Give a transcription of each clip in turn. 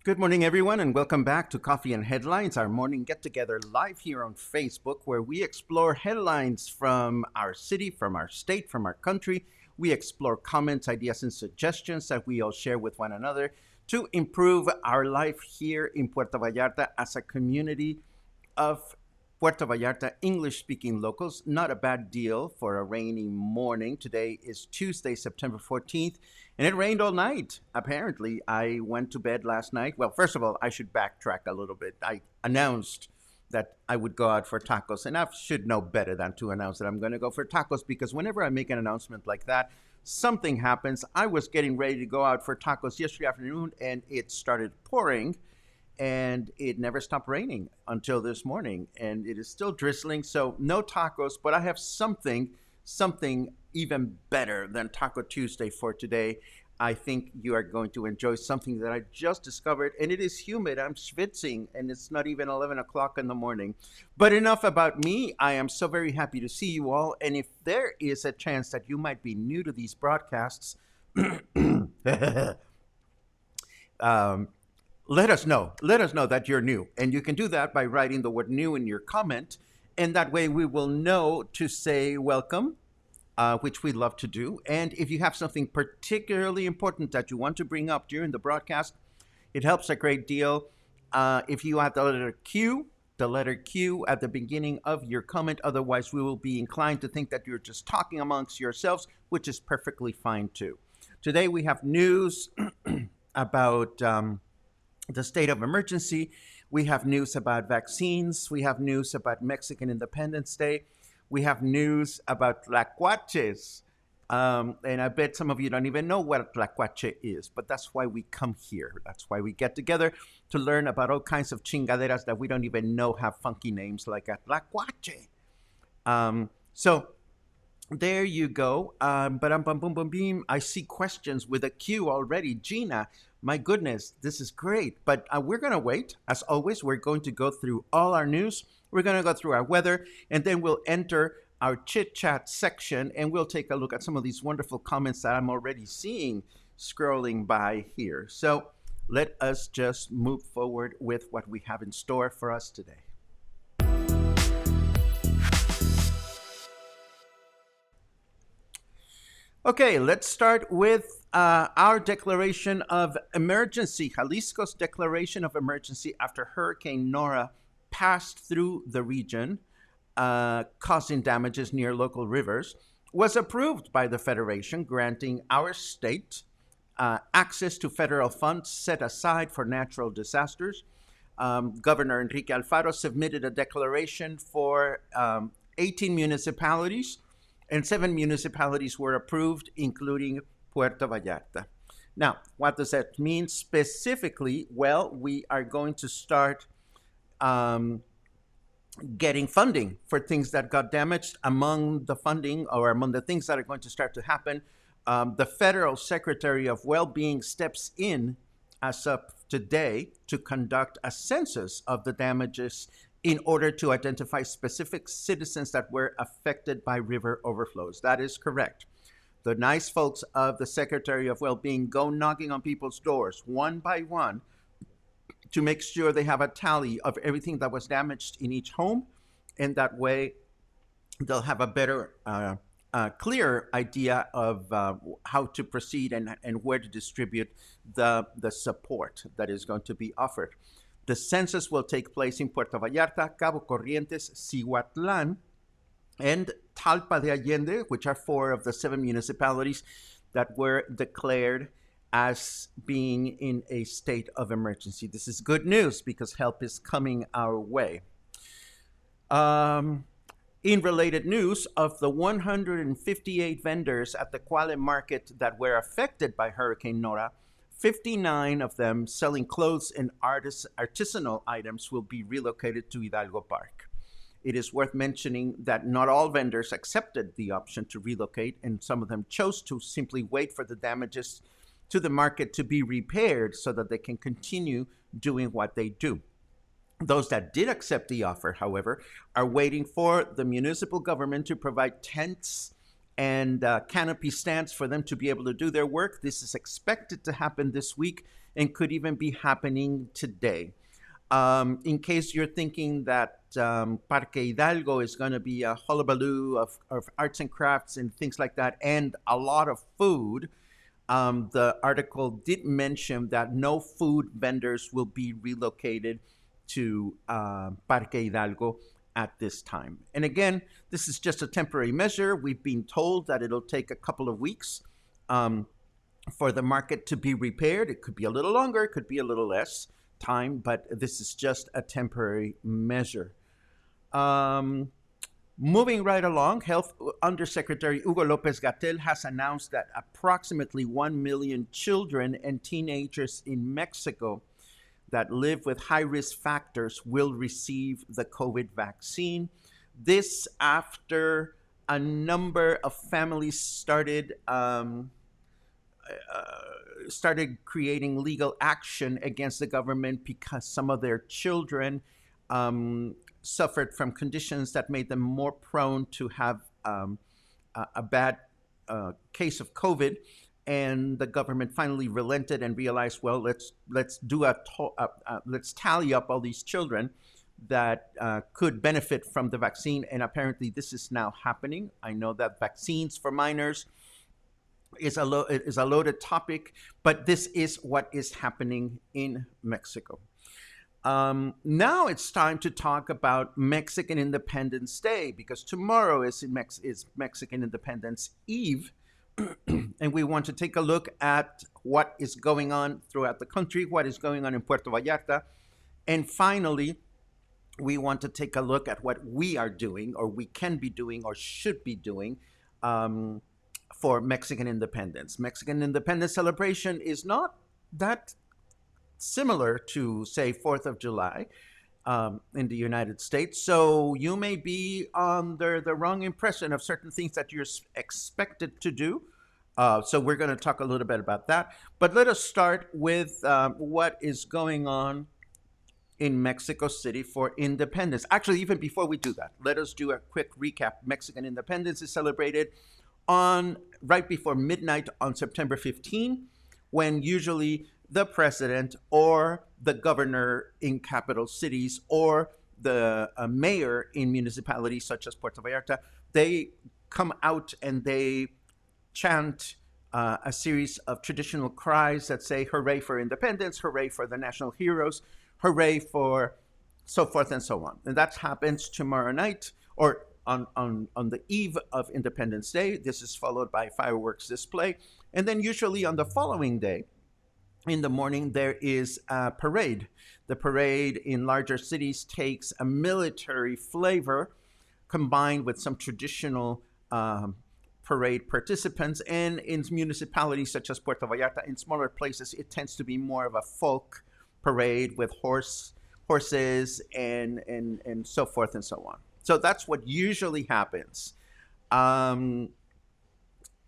Good morning, everyone, and welcome back to Coffee and Headlines, our morning get together live here on Facebook, where we explore headlines from our city, from our state, from our country. We explore comments, ideas, and suggestions that we all share with one another to improve our life here in Puerto Vallarta as a community of Puerto Vallarta English-speaking locals. Not a bad deal for a rainy morning. Today is Tuesday, September 14th, and it rained all night. Apparently, I went to bed last night. Well, first of all, I should backtrack a little bit. I announced that I would go out for tacos, and I should know better than to announce that I'm going to go for tacos, because whenever I make an announcement like that, something happens. I was getting ready to go out for tacos yesterday afternoon, and it started pouring. And it never stopped raining until this morning, and it is still drizzling. So no tacos, but I have something even better than Taco Tuesday for today. I think you are going to enjoy something that I just discovered, and it is humid. I'm schwitzing, and it's not even 11 o'clock in the morning. But enough about me. I am so very happy to see you all, and if there is a chance that you might be new to these broadcasts, let us know. Let us know that you're new. And you can do that by writing the word new in your comment. And that way we will know to say welcome, which we love to do. And if you have something particularly important that you want to bring up during the broadcast, it helps a great deal if you add the letter Q at the beginning of your comment. Otherwise, we will be inclined to think that you're just talking amongst yourselves, which is perfectly fine too. Today we have news about the state of emergency. We have news about vaccines. We have news about Mexican Independence Day. We have news about tlacuaches. And I bet some of you don't even know what a tlacuache is, but that's why we come here. That's why we get together to learn about all kinds of chingaderas that we don't even know have funky names like a tlacuache. So there you go. I see questions with a Q already. Gina, my goodness, this is great. But we're going to wait. As always, we're going to go through all our news. We're going to go through our weather, and then we'll enter our chit-chat section, and we'll take a look at some of these wonderful comments that I'm already seeing scrolling by here. So let us just move forward with what we have in store for us today. Okay, let's start with our declaration of emergency, Jalisco's declaration of emergency after Hurricane Nora passed through the region, causing damages near local rivers, was approved by the Federation, granting our state access to federal funds set aside for natural disasters. Governor Enrique Alfaro submitted a declaration for 18 municipalities, and 7 municipalities were approved, including Puerto Vallarta. Now, what does that mean specifically? Well, we are going to start getting funding for things that got damaged. Among the funding, or among the things that are going to start to happen, the federal Secretary of Wellbeing steps in as of today to conduct a census of the damages in order to identify specific citizens that were affected by river overflows. That is correct. The nice folks of the Secretary of Wellbeing go knocking on people's doors one by one to make sure they have a tally of everything that was damaged in each home. And that way, they'll have a better, clear idea of how to proceed and where to distribute the support that is going to be offered. The census will take place in Puerto Vallarta, Cabo Corrientes, Cihuatlan, and Talpa de Allende, which are 4 of the 7 municipalities that were declared as being in a state of emergency. This is good news because help is coming our way. In related news, of the 158 vendors at the Quale market that were affected by Hurricane Nora, 59 of them selling clothes and artisanal items will be relocated to Hidalgo Park. It is worth mentioning that not all vendors accepted the option to relocate, and some of them chose to simply wait for the damages to the market to be repaired so that they can continue doing what they do. Those that did accept the offer, however, are waiting for the municipal government to provide tents and canopy stands for them to be able to do their work. This is expected to happen this week and could even be happening today. In case you're thinking that Parque Hidalgo is going to be a hullabaloo of arts and crafts and things like that, and a lot of food, the article did mention that no food vendors will be relocated to Parque Hidalgo at this time. And again, this is just a temporary measure. We've been told that it'll take a couple of weeks for the market to be repaired. It could be a little longer, it could be a little less time, but this is just a temporary measure. Moving right along, Health Undersecretary Hugo Lopez-Gatell has announced that approximately 1 million children and teenagers in Mexico that live with high-risk factors will receive the COVID vaccine. This after a number of families started creating legal action against the government because some of their children suffered from conditions that made them more prone to have a bad case of COVID. And the government finally relented and realized, well, let's tally up all these children that could benefit from the vaccine. And apparently, this is now happening. I know that vaccines for minors is a loaded topic, but this is what is happening in Mexico. Now it's time to talk about Mexican Independence Day, because tomorrow is Mexican Independence Eve. And we want to take a look at what is going on throughout the country, what is going on in Puerto Vallarta. And finally, we want to take a look at what we are doing, or we can be doing, or should be doing for Mexican independence. Mexican independence celebration is not that similar to, say, 4th of July in the United States. So you may be under the wrong impression of certain things that you're expected to do. So we're going to talk a little bit about that. But let us start with what is going on in Mexico City for independence. Actually, even before we do that, let us do a quick recap. Mexican independence is celebrated on right before midnight on September 15, when usually the president or the governor in capital cities or the mayor in municipalities such as Puerto Vallarta, they come out and they chant a series of traditional cries that say, hooray for independence, hooray for the national heroes, hooray for so forth and so on. And that happens tomorrow night, or on the eve of Independence Day. This is followed by fireworks display. And then usually on the following day, in the morning, there is a parade. The parade in larger cities takes a military flavor combined with some traditional parade participants. And in municipalities such as Puerto Vallarta, in smaller places, it tends to be more of a folk parade with horses and so forth and so on. So that's what usually happens.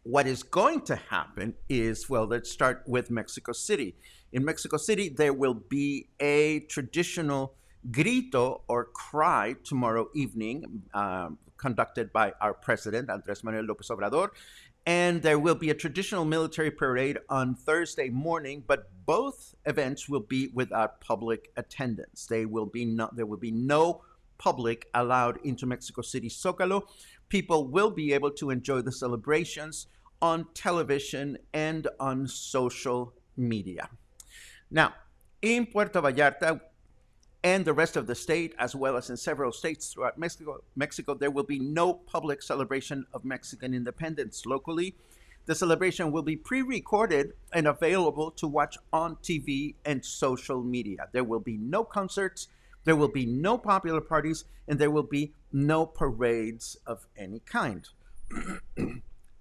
What is going to happen is, well, let's start with Mexico City. In Mexico City, there will be a traditional grito or cry tomorrow evening, conducted by our president, Andres Manuel Lopez Obrador. And there will be a traditional military parade on Thursday morning, but both events will be without public attendance. There will be no public allowed into Mexico City Zocalo. People will be able to enjoy the celebrations on television and on social media. Now, in Puerto Vallarta and the rest of the state, as well as in several states throughout Mexico, there will be no public celebration of Mexican independence locally. The celebration will be pre-recorded and available to watch on TV and social media. There will be no concerts, there will be no popular parties, and there will be no parades of any kind.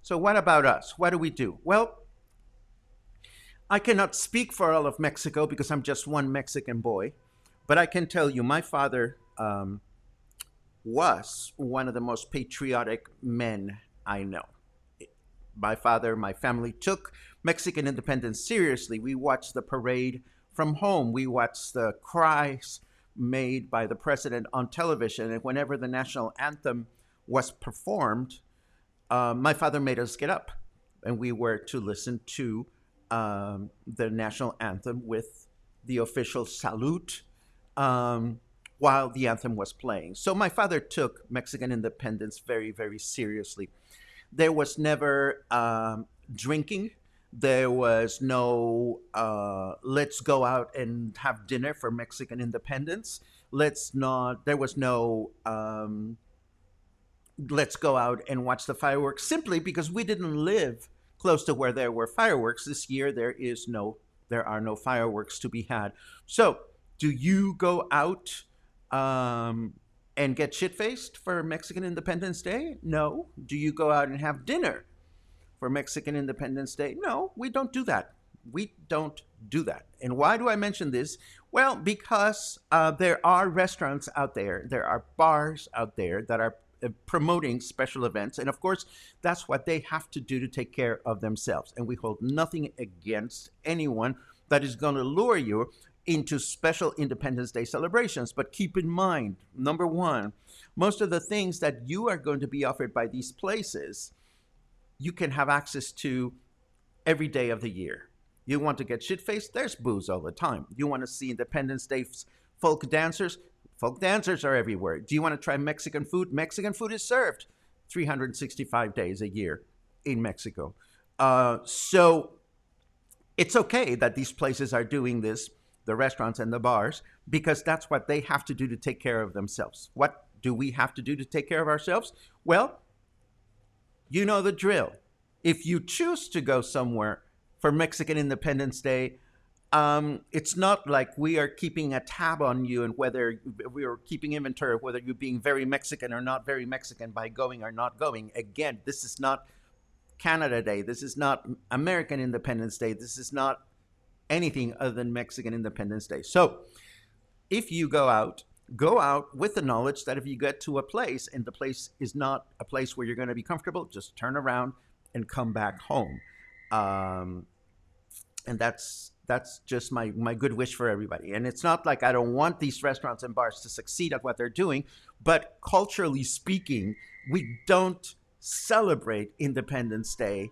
So what about us? What do we do? Well, I cannot speak for all of Mexico because I'm just one Mexican boy, but I can tell you my father was one of the most patriotic men I know. My father, my family took Mexican independence seriously. We watched the parade from home. We watched the cries made by the president on television. And whenever the national anthem was performed, my father made us get up. And we were to listen to the national anthem with the official salute while the anthem was playing. So my father took Mexican independence very, very seriously. There was never drinking. There was no let's go out and have dinner for Mexican independence. There was no let's go out and watch the fireworks, simply because we didn't live close to where there were fireworks. This year there are no fireworks to be had. So do you go out and get shit-faced for Mexican Independence Day? No. Do you go out and have dinner for Mexican Independence Day? No, we don't do that. We don't do that. And why do I mention this? Well, because there are restaurants out there, there are bars out there that are promoting special events. And of course, that's what they have to do to take care of themselves. And we hold nothing against anyone that is going to lure you into special Independence Day celebrations. But keep in mind, number one, most of the things that you are going to be offered by these places, you can have access to every day of the year. You want to get shit-faced? There's booze all the time. You want to see Independence Day folk dancers? Folk dancers are everywhere. Do you want to try Mexican food? Mexican food is served 365 days a year in Mexico. So it's okay that these places are doing this, the restaurants and the bars, because that's what they have to do to take care of themselves. What do we have to do to take care of ourselves? Well, you know the drill. If you choose to go somewhere for Mexican Independence Day, it's not like we are keeping a tab on you and whether we are keeping inventory of whether you're being very Mexican or not very Mexican by going or not going. Again, this is not Canada Day. This is not American Independence Day. This is not anything other than Mexican Independence Day. So if you go out with the knowledge that if you get to a place and the place is not a place where you're going to be comfortable, just turn around and come back home. And that's just my good wish for everybody. And it's not like I don't want these restaurants and bars to succeed at what they're doing, but culturally speaking, we don't celebrate Independence Day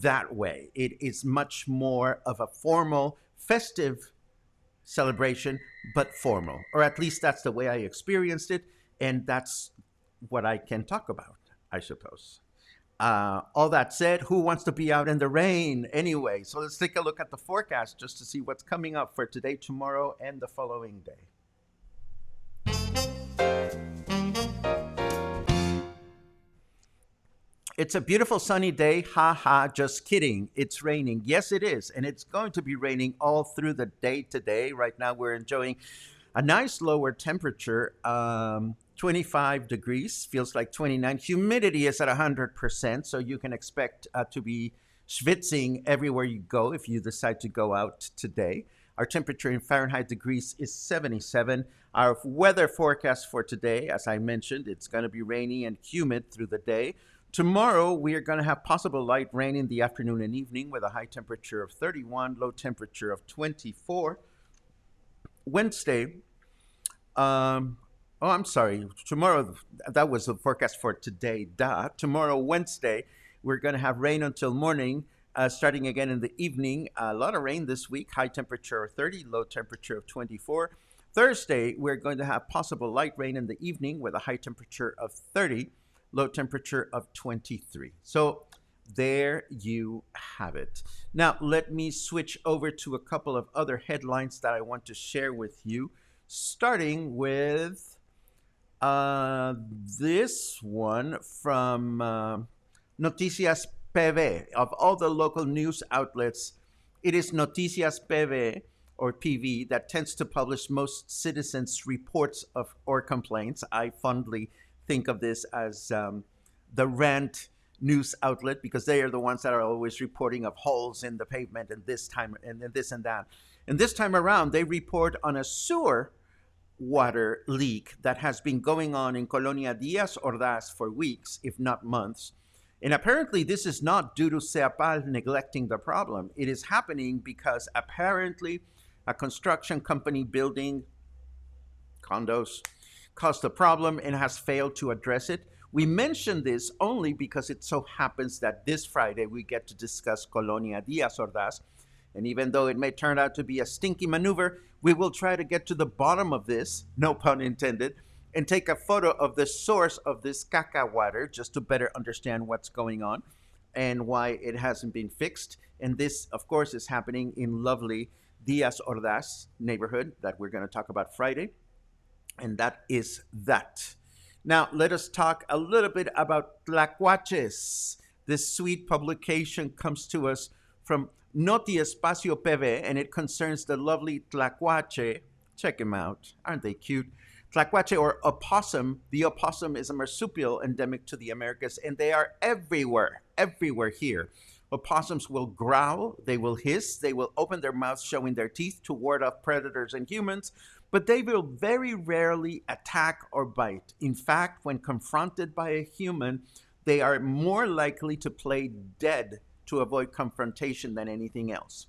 that way. It is much more of a formal, festive celebration, but formal. Or at least that's the way I experienced it, and that's what I can talk about, I suppose. All that said, who wants to be out in the rain anyway? So let's take a look at the forecast just to see what's coming up for today, tomorrow, and the following day. It's a beautiful sunny day. Ha ha, just kidding. It's raining. Yes, it is. And it's going to be raining all through the day today. Right now, we're enjoying a nice lower temperature. 25 degrees, feels like 29. Humidity is at 100%, so you can expect to be schwitzing everywhere you go if you decide to go out today. Our temperature in Fahrenheit degrees is 77. Our weather forecast for today, as I mentioned, it's going to be rainy and humid through the day. Tomorrow, we are going to have possible light rain in the afternoon and evening with a high temperature of 31, low temperature of 24. Wednesday, um, oh, I'm sorry. Tomorrow, that was the forecast for today. Duh. Tomorrow, Wednesday, we're going to have rain until morning, starting again in the evening. A lot of rain this week. High temperature of 30, low temperature of 24. Thursday, we're going to have possible light rain in the evening with a high temperature of 30, low temperature of 23. So there you have it. Now, let me switch over to a couple of other headlines that I want to share with you, starting with uh, this one from Noticias PV. Of all the local news outlets, it is Noticias PV or PV that tends to publish most citizens' reports of or complaints. I fondly think of this as the rant news outlet because they are the ones that are always reporting of holes in the pavement and this time and this and that. And this time around, they report on a sewer water leak that has been going on in Colonia Diaz Ordaz for weeks, if not months. And apparently, this is not due to CEPAL neglecting the problem. It is happening because apparently a construction company building condos caused the problem and has failed to address it. We mention this only because it so happens that this Friday we get to discuss Colonia Diaz Ordaz. And even though it may turn out to be a stinky maneuver, we will try to get to the bottom of this, no pun intended, and take a photo of the source of this caca water just to better understand what's going on and why it hasn't been fixed. And this, of course, is happening in lovely Diaz Ordaz neighborhood that we're going to talk about Friday. And that is that. Now, let us talk a little bit about tlacuaches. This sweet publication comes to us from Noti Espacio PV, and it concerns the lovely tlacuache. Check him out. Aren't they cute? Tlacuache or opossum. The opossum is a marsupial endemic to the Americas, and they are everywhere here. Opossums will growl, they will hiss, they will open their mouths showing their teeth to ward off predators and humans, but they will very rarely attack or bite. In fact, when confronted by a human, they are more likely to play dead to avoid confrontation than anything else.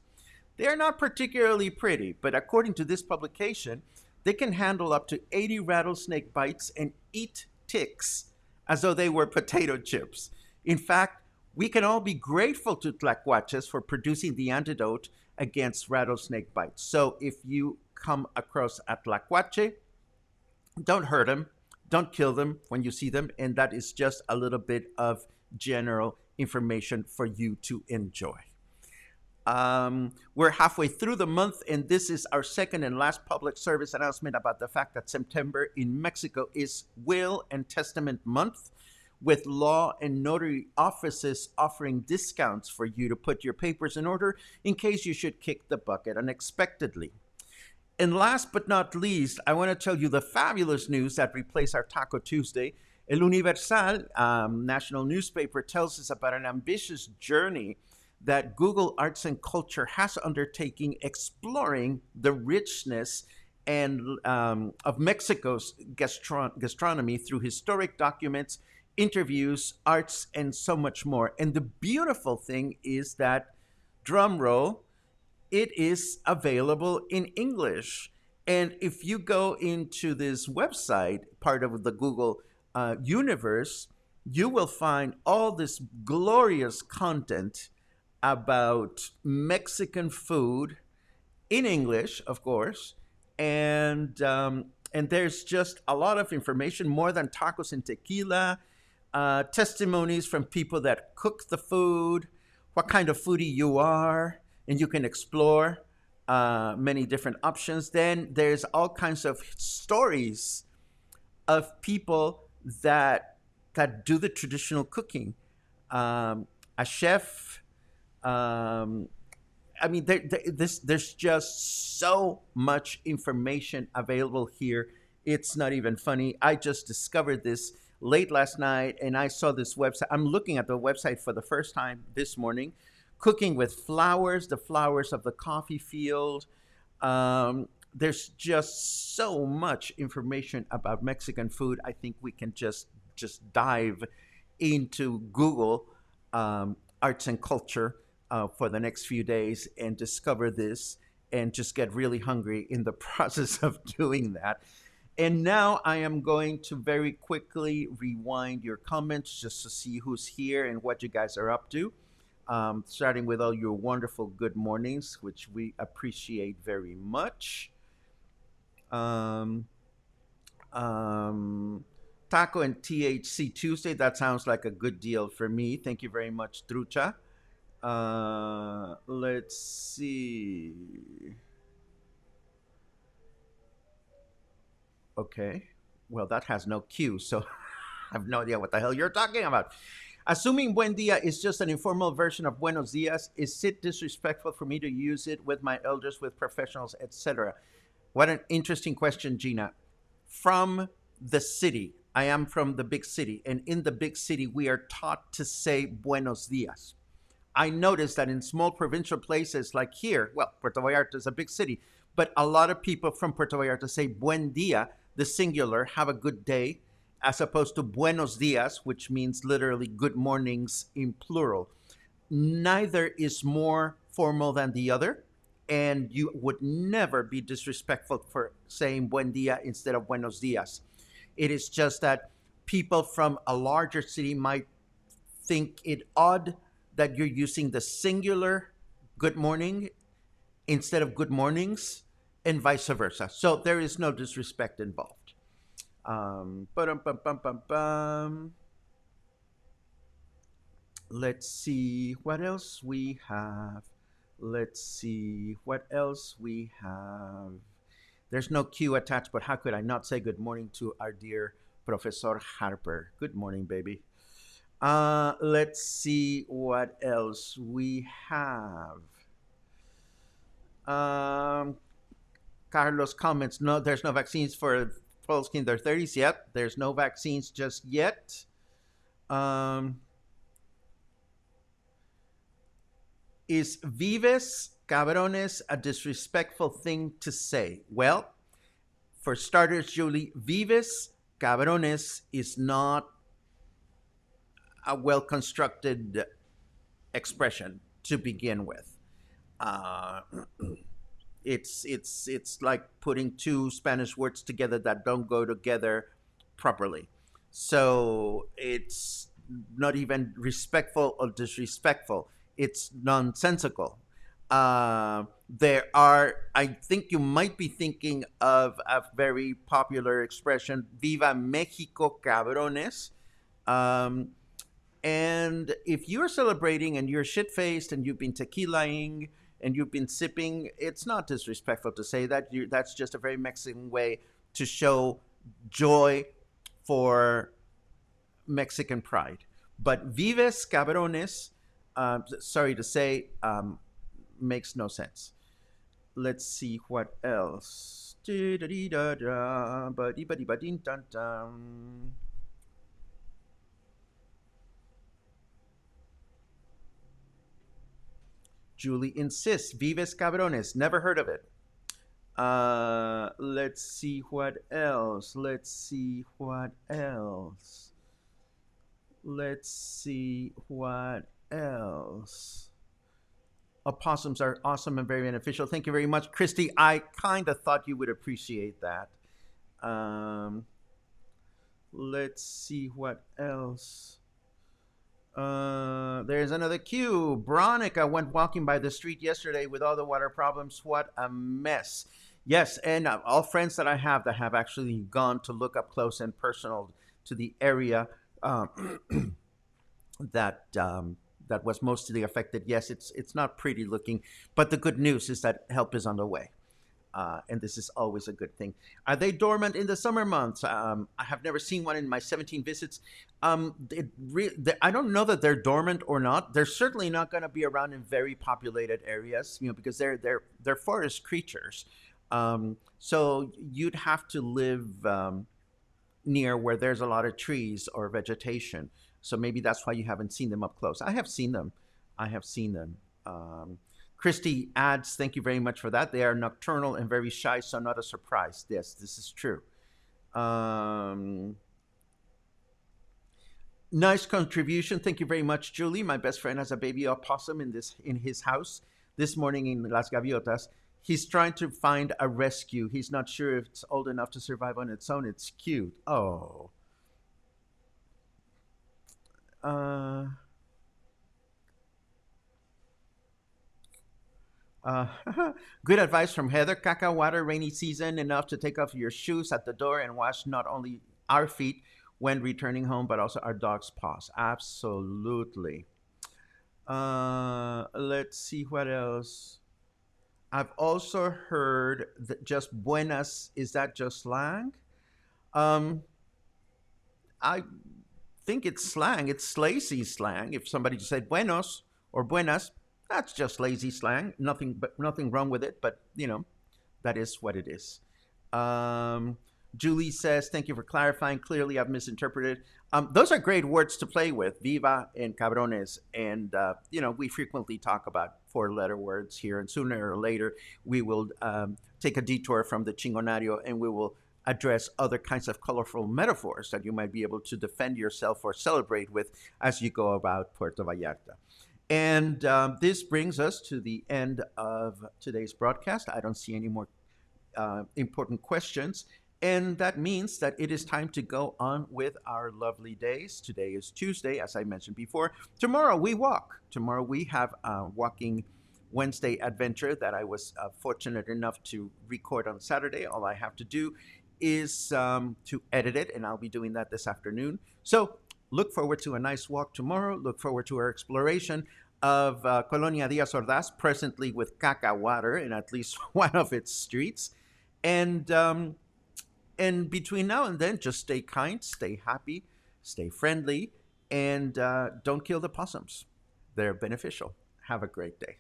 They are not particularly pretty, but according to this publication, they can handle up to 80 rattlesnake bites and eat ticks as though they were potato chips. In fact, we can all be grateful to tlacuaches for producing the antidote against rattlesnake bites. So if you come across a tlacuache, don't hurt them, don't kill them when you see them, and that is just a little bit of general information for you to enjoy. We're halfway through the month, and this is our second and last public service announcement about the fact that September in Mexico is Will and Testament Month, with law and notary offices offering discounts for you to put your papers in order in case you should kick the bucket unexpectedly. And last but not least, I want to tell you the fabulous news that replaced our Taco Tuesday. El Universal, national newspaper, tells us about an ambitious journey that Google Arts and Culture has undertaken exploring the richness and of Mexico's gastronomy through historic documents, interviews, arts, and so much more. And the beautiful thing is that, drum roll, it is available in English. And if you go into this website, part of the Google universe, you will find all this glorious content about Mexican food in English, of course, and there's just a lot of information, more than tacos and tequila, testimonies from people that cook the food, what kind of foodie you are, and you can explore many different options. Then there's all kinds of stories of people that do the traditional cooking. A chef. I mean, there's just so much information available here. It's not even funny. I just discovered this late last night, and I saw this website. I'm looking at the website for the first time this morning. Cooking with flowers, the flowers of the coffee field. There's just so much information about Mexican food. I think we can just dive into Google arts and culture for the next few days and discover this and just get really hungry in the process of doing that. And now I am going to very quickly rewind your comments just to see who's here and what you guys are up to. Starting with all your wonderful good mornings, which we appreciate very much. Um, um, Taco and THC Tuesday, that sounds like a good deal for me. Thank you very much, Trucha. Let's see. Okay. Well, that has no cue, so I have no idea what the hell you're talking about. Assuming buen dia is just an informal version of buenos dias, is it disrespectful for me to use it with my elders, with professionals, etc.? What an interesting question, Gina. From the city, I am from the big city, and in the big city, we are taught to say buenos dias. I noticed that in small provincial places like here, well, Puerto Vallarta is a big city, but a lot of people from Puerto Vallarta say buen dia, the singular, have a good day, as opposed to buenos dias, which means literally good mornings in plural. Neither is more formal than the other, and you would never be disrespectful for saying buen dia instead of buenos dias. It is just that people from a larger city might think it odd that you're using the singular good morning instead of good mornings, and vice versa. So there is no disrespect involved. Ba-dum-bum-bum-bum-bum. Let's see what else we have. Let's see what else we have. There's no cue attached, but how could I not say good morning to our dear Professor Harper? Good morning, baby. Let's see what else we have. Um, Carlos comments, no, there's no vaccines for folks in their 30s yet. There's no vaccines just yet. Um, is vives cabrones a disrespectful thing to say? Well, for starters, Julie, vives cabrones is not a well constructed expression to begin with. Uh, it's like putting two Spanish words together that don't go together properly. So it's not even respectful or disrespectful. It's nonsensical. There are, I think you might be thinking of a very popular expression, "Viva Mexico, cabrones." Um, and if you're celebrating and you're shit faced and you've been tequilaing and you've been sipping, it's not disrespectful to say that. That's just a very Mexican way to show joy for Mexican pride. But vives cabrones, sorry to say, makes no sense. Let's see what else. Julie insists, vives cabrones. Never heard of it. Let's see what else. Let's see what else. Let's see what else. Opossums are awesome and very beneficial. Thank you very much, Christy. I kind of thought you would appreciate that. Let's see what else. There's another cue. Veronica went walking by the street yesterday with all the water problems. What a mess. Yes, and all friends that I have that have actually gone to look up close and personal to the area that that was mostly affected. Yes, it's not pretty looking, but the good news is that help is on the way. And this is always a good thing. Are they dormant in the summer months? I have never seen one in my 17 visits. I don't know that they're dormant or not. They're certainly not going to be around in very populated areas, because they're forest creatures. So you'd have to live near where there's a lot of trees or vegetation. So maybe that's why you haven't seen them up close. I have seen them. I have seen them. Christy adds, thank you very much for that. They are nocturnal and very shy, so not a surprise. Yes, this is true. Nice contribution. Thank you very much, Julie. My best friend has a baby opossum in his house this morning in Las Gaviotas. He's trying to find a rescue. He's not sure if it's old enough to survive on its own. It's cute. Oh. Uh, uh, Good advice from Heather. Caca water, rainy season, enough to take off your shoes at the door and wash not only our feet when returning home, but also our dog's paws. Absolutely. Let's see what else. I've also heard that just buenas, is that just slang? Um, I think it's slang. It's lazy slang. If somebody just said buenos or buenas, that's just lazy slang. Nothing wrong with it. But that is what it is. Um, Julie says, "Thank you for clarifying. Clearly, I've misinterpreted." Those are great words to play with, viva and cabrones, and we frequently talk about four-letter words here, and sooner or later we will take a detour from the chingonario, and we will address other kinds of colorful metaphors that you might be able to defend yourself or celebrate with as you go about Puerto Vallarta. And this brings us to the end of today's broadcast. I don't see any more important questions. And that means that it is time to go on with our lovely days. Today is Tuesday, as I mentioned before. Tomorrow we walk. Tomorrow we have a walking Wednesday adventure that I was fortunate enough to record on Saturday. All I have to do is to edit it, and I'll be doing that this afternoon. So look forward to a nice walk tomorrow. Look forward to our exploration of Colonia Diaz Ordaz, presently with caca water in at least one of its streets. And between now and then, just stay kind, stay happy, stay friendly, and don't kill the possums. They're beneficial. Have a great day.